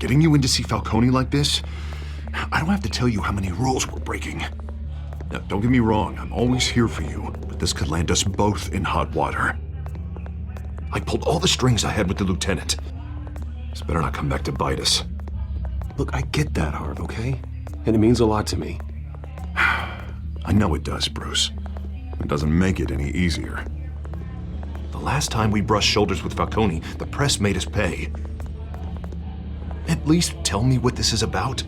Getting you in to see Falcone like this? I don't have to tell you how many rules we're breaking. Now, don't get me wrong, I'm always here for you, but this could land us both in hot water. I pulled all the strings I had with the lieutenant. This better not come back to bite us. Look, I get that, Harv, okay? And it means a lot to me. I know it does, Bruce. It doesn't make it any easier. The last time we brushed shoulders with Falcone, the press made us pay. At least tell me what this is about.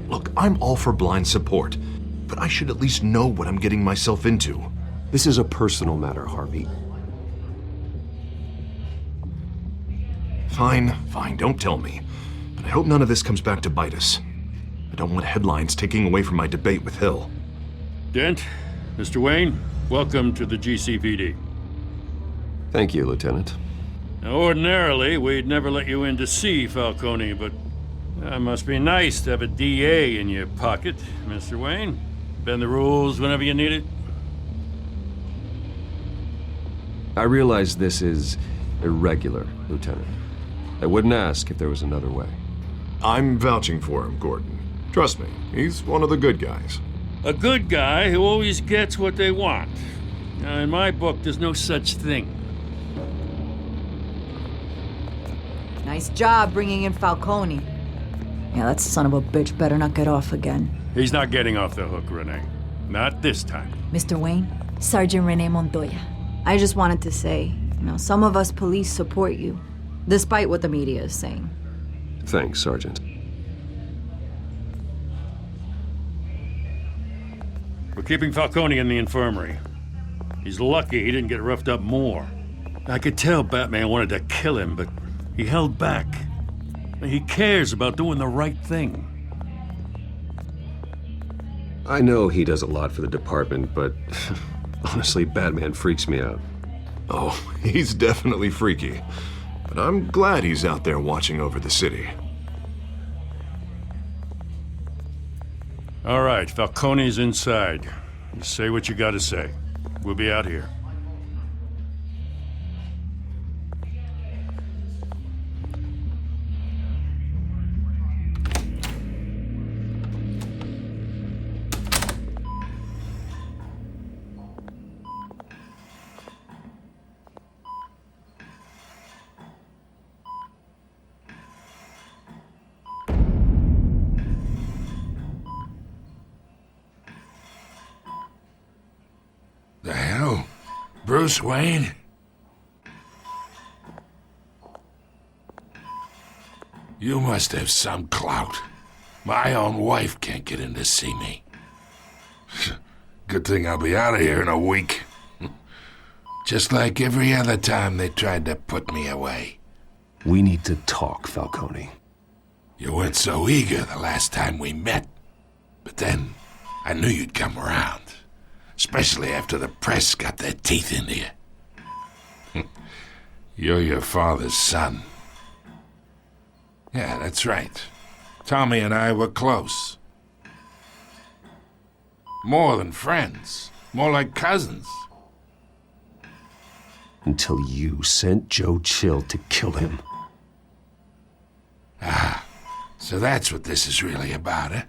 Look, I'm all for blind support, but I should at least know what I'm getting myself into. This is a personal matter, Harvey. Fine, don't tell me. But I hope none of this comes back to bite us. I don't want headlines taking away from my debate with Hill. Dent, Mr. Wayne, welcome to the GCPD. Thank you, Lieutenant. Now, ordinarily, we'd never let you in to see Falcone, but it must be nice to have a DA in your pocket, Mr. Wayne. Bend the rules whenever you need it. I realize this is irregular, Lieutenant. I wouldn't ask if there was another way. I'm vouching for him, Gordon. Trust me, he's one of the good guys. A good guy who always gets what they want. Now, in my book, there's no such thing. Nice job bringing in Falcone. Yeah, that son of a bitch better not get off again. He's not getting off the hook, Renee. Not this time. Mr. Wayne, Sergeant Renee Montoya. I just wanted to say, some of us police support you, despite what the media is saying. Thanks, Sergeant. We're keeping Falcone in the infirmary. He's lucky he didn't get roughed up more. I could tell Batman wanted to kill him, but he held back. He cares about doing the right thing. I know he does a lot for the department, but honestly, Batman freaks me out. Oh, he's definitely freaky. But I'm glad he's out there watching over the city. All right, Falcone's inside. You say what you gotta say. We'll be out here. The hell? Bruce Wayne? You must have some clout. My own wife can't get in to see me. Good thing I'll be out of here in a week. Just like every other time they tried to put me away. We need to talk, Falcone. You weren't so eager the last time we met. But then, I knew you'd come around. Especially after the press got their teeth into you. You're your father's son. Yeah, that's right. Tommy and I were close. More than friends. More like cousins. Until you sent Joe Chill to kill him. Ah, so that's what this is really about, eh?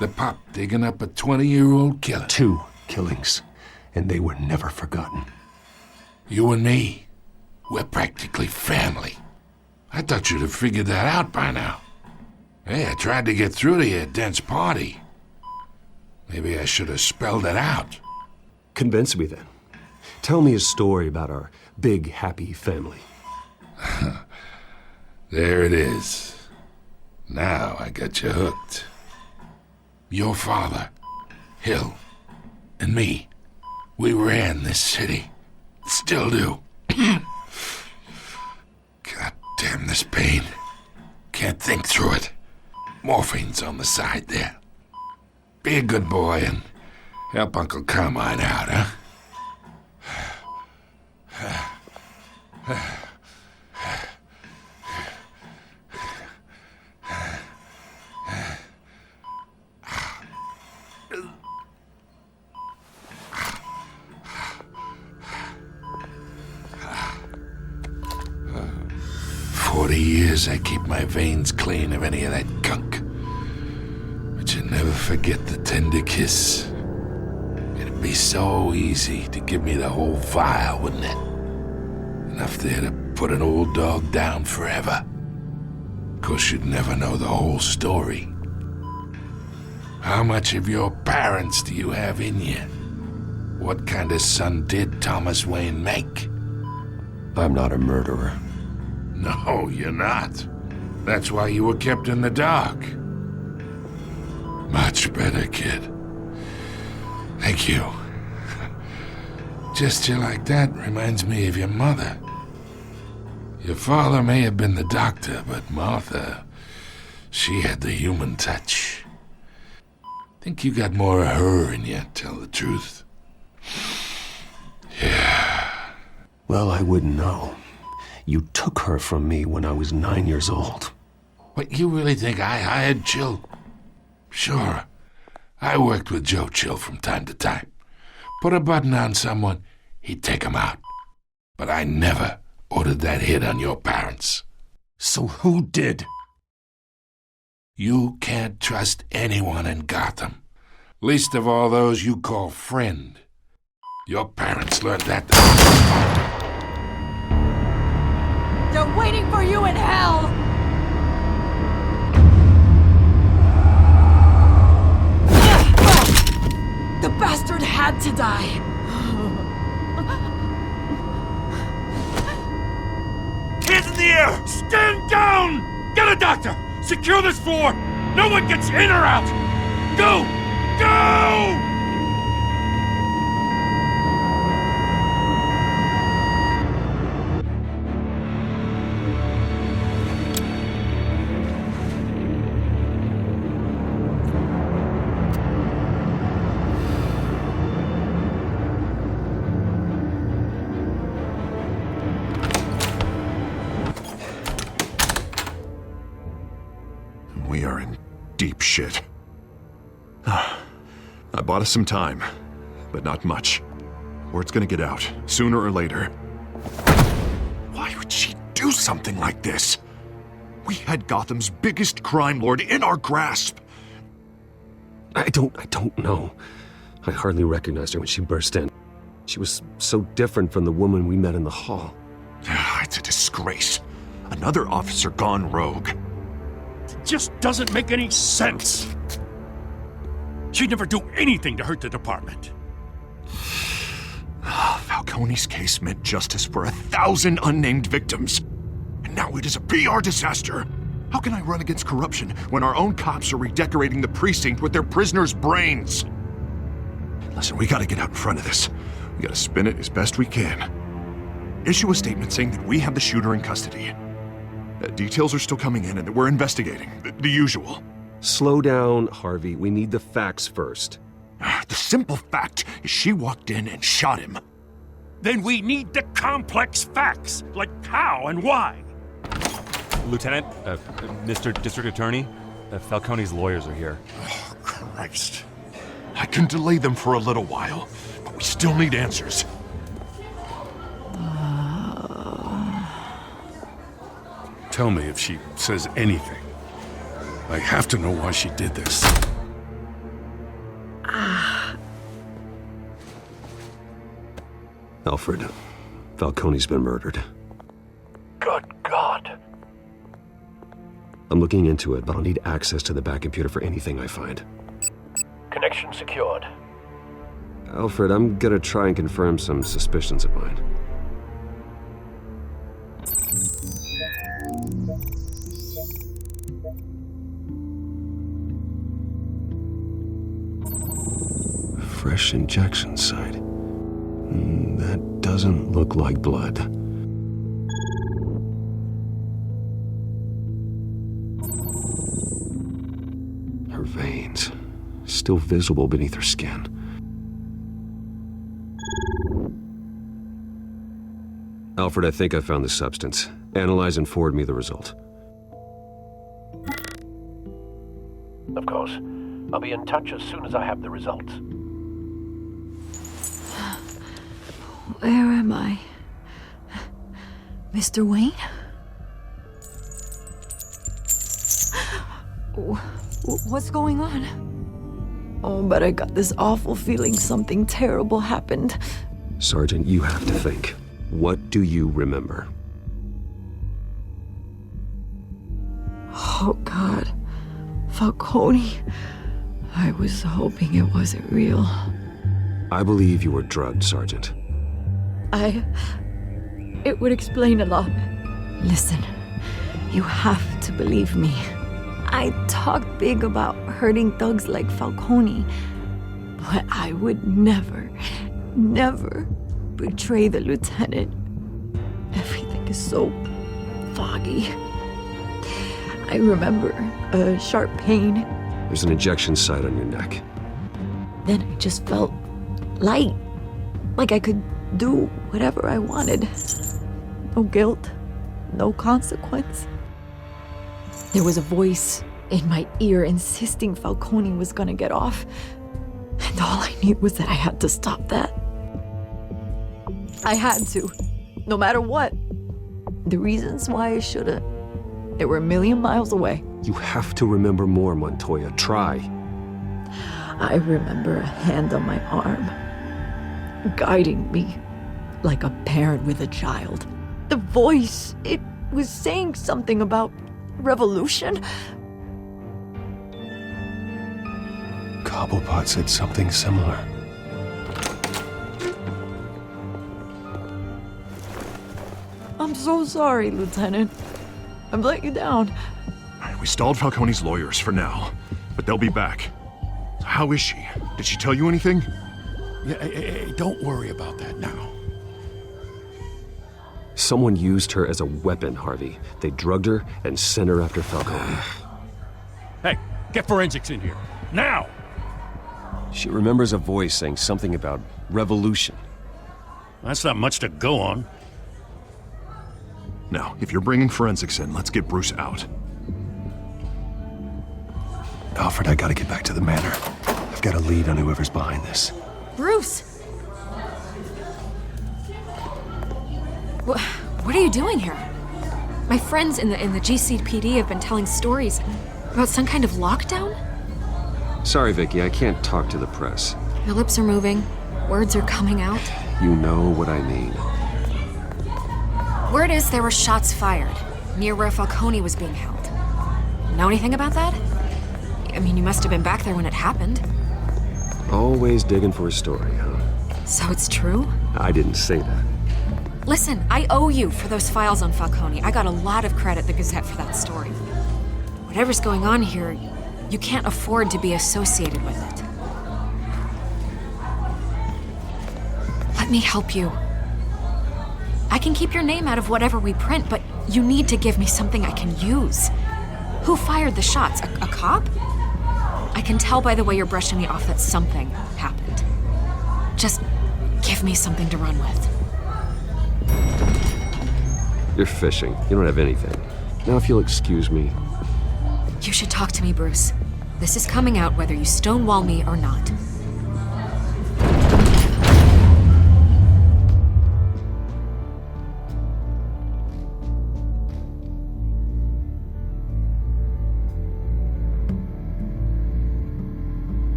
The pup digging up a 20-year-old killer. 2 killings, and they were never forgotten. You and me, we're practically family. I thought you'd have figured that out by now. Hey, I tried to get through to you at Dent's party. Maybe I should have spelled it out. Convince me then. Tell me a story about our big, happy family. There it is. Now I got you hooked. Your father, Hill, and me, we ran this city. Still do. God damn this pain. Can't think through it. Morphine's on the side there. Be a good boy and help Uncle Carmine out, huh? years I keep my veins clean of any of that gunk. But you never forget the tender kiss. It'd be so easy to give me the whole file, wouldn't it? Enough there to put an old dog down forever. Of course, you'd never know the whole story. How much of your parents do you have in you? What kind of son did Thomas Wayne make? I'm not a murderer. No, you're not. That's why you were kept in the dark. Much better, kid. Thank you. Gesture like that reminds me of your mother. Your father may have been the doctor, but Martha, she had the human touch. Think you got more of her in you, tell the truth. Yeah. Well, I wouldn't know. You took her from me when I was 9 years old. What, you really think I hired Chill? Sure. I worked with Joe Chill from time to time. Put a button on someone, he'd take him out. But I never ordered that hit on your parents. So who did? You can't trust anyone in Gotham. Least of all those you call friend. Your parents learned that. They're waiting for you in hell! The bastard had to die! Hands in the air! Stand down! Get a doctor! Secure this floor! No one gets in or out! Go! Go! We are in deep shit. I bought us some time, but not much. Word's gonna get out, sooner or later. Why would she do something like this? We had Gotham's biggest crime lord in our grasp. I don't know. I hardly recognized her when she burst in. She was so different from the woman we met in the hall. It's a disgrace. Another officer gone rogue. Just doesn't make any sense. She'd never do anything to hurt the department. Falcone's case meant justice for 1,000 unnamed victims. And now it is a PR disaster. How can I run against corruption when our own cops are redecorating the precinct with their prisoners' brains? Listen, we gotta get out in front of this. We gotta spin it as best we can. Issue a statement saying that we have the shooter in custody. Details are still coming in and that we're investigating. The usual. Slow down, Harvey. We need the facts first. The simple fact is she walked in and shot him. Then we need the complex facts, like how and why. Lieutenant, Mr. District Attorney, Falcone's lawyers are here. Oh, Christ. I can delay them for a little while, but we still need answers. Tell me if she says anything. I have to know why she did this. Alfred, Falcone's been murdered. Good God. I'm looking into it, but I'll need access to the back computer for anything I find. Connection secured. Alfred, I'm gonna try and confirm some suspicions of mine. Fresh injection site. That doesn't look like blood. Her veins, still visible beneath her skin. Alfred, I think I found the substance. Analyze and forward me the result. Of course. I'll be in touch as soon as I have the results. Where am I? Mr. Wayne? What's going on? Oh, but I got this awful feeling something terrible happened. Sergeant, you have to think. What do you remember? Oh, God. Falcone. I was hoping it wasn't real. I believe you were drugged, Sergeant. It would explain a lot. Listen, you have to believe me. I talked big about hurting thugs like Falcone, but I would never betray the lieutenant. Everything is so foggy. I remember a sharp pain. There's an injection site on your neck. Then I just felt light, like I could do whatever I wanted. No guilt, no consequence. There was a voice in my ear insisting Falcone was gonna get off. And all I knew was that I had to stop that. I had to, no matter what. The reasons why I should've, they were a million miles away. You have to remember more, Montoya. Try. I remember a hand on my arm, guiding me like a parent with a child. The voice, it was saying something about revolution. Cobblepot said something similar. I'm so sorry, Lieutenant. I've let you down. We stalled Falcone's lawyers for now, but they'll be back. How is she? Did she tell you anything? Yeah, hey, don't worry about that now. Someone used her as a weapon, Harvey. They drugged her and sent her after Falcone. Hey, get forensics in here. Now! She remembers a voice saying something about revolution. That's not much to go on. Now, if you're bringing forensics in, let's get Bruce out. Alfred, I gotta get back to the manor. I've got a lead on whoever's behind this. Bruce! What are you doing here? My friends in the GCPD have been telling stories about some kind of lockdown? Sorry, Vicky, I can't talk to the press. Your lips are moving, words are coming out. You know what I mean. Word is there were shots fired near where Falcone was being held. Know anything about that? I mean, you must have been back there when it happened. Always digging for a story, huh? So it's true? I didn't say that. Listen, I owe you for those files on Falcone. I got a lot of credit at the Gazette for that story. Whatever's going on here, you can't afford to be associated with it. Let me help you. I can keep your name out of whatever we print, but you need to give me something I can use. Who fired the shots? A cop? I can tell by the way you're brushing me off that something happened. Just give me something to run with. You're fishing. You don't have anything. Now, if you'll excuse me. You should talk to me, Bruce. This is coming out whether you stonewall me or not.